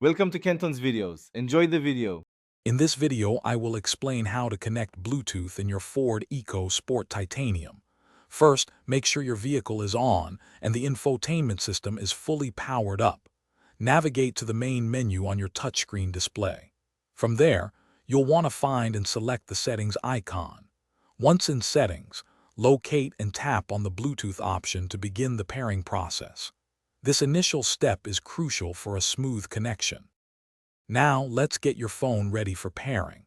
Welcome to Kenton's videos. Enjoy the video. In this video, I will explain how to connect Bluetooth in your Ford Ecosport Titanium. First, make sure your vehicle is on and the infotainment system is fully powered up. Navigate to the main menu on your touchscreen display. From there, you'll want to find and select the settings icon. Once in settings, locate and tap on the Bluetooth option to begin the pairing process. This initial step is crucial for a smooth connection. Now, let's get your phone ready for pairing.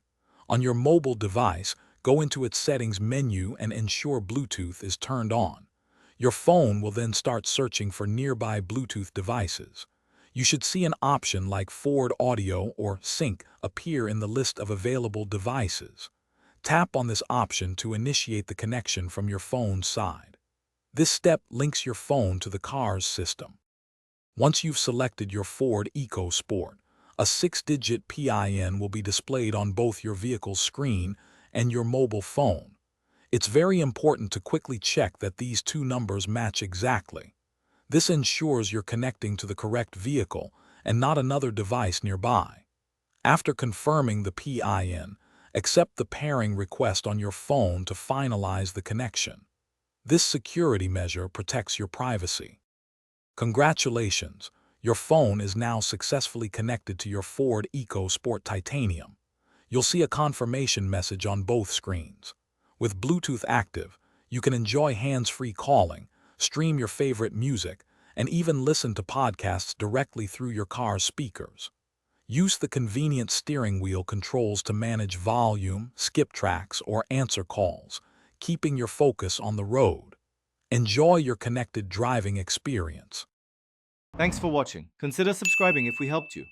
On your mobile device, go into its settings menu and ensure Bluetooth is turned on. Your phone will then start searching for nearby Bluetooth devices. You should see an option like Ford Audio or Sync appear in the list of available devices. Tap on this option to initiate the connection from your phone's side. This step links your phone to the car's system. Once you've selected your Ford Ecosport, a 6-digit PIN will be displayed on both your vehicle's screen and your mobile phone. It's very important to quickly check that these two numbers match exactly. This ensures you're connecting to the correct vehicle and not another device nearby. After confirming the PIN, accept the pairing request on your phone to finalize the connection. This security measure protects your privacy. Congratulations! Your phone is now successfully connected to your Ford Ecosport Titanium. You'll see a confirmation message on both screens. With Bluetooth active, you can enjoy hands-free calling, stream your favorite music, and even listen to podcasts directly through your car's speakers. Use the convenient steering wheel controls to manage volume, skip tracks, or answer calls, keeping your focus on the road. Enjoy your connected driving experience. Thanks for watching. Consider subscribing if we helped you.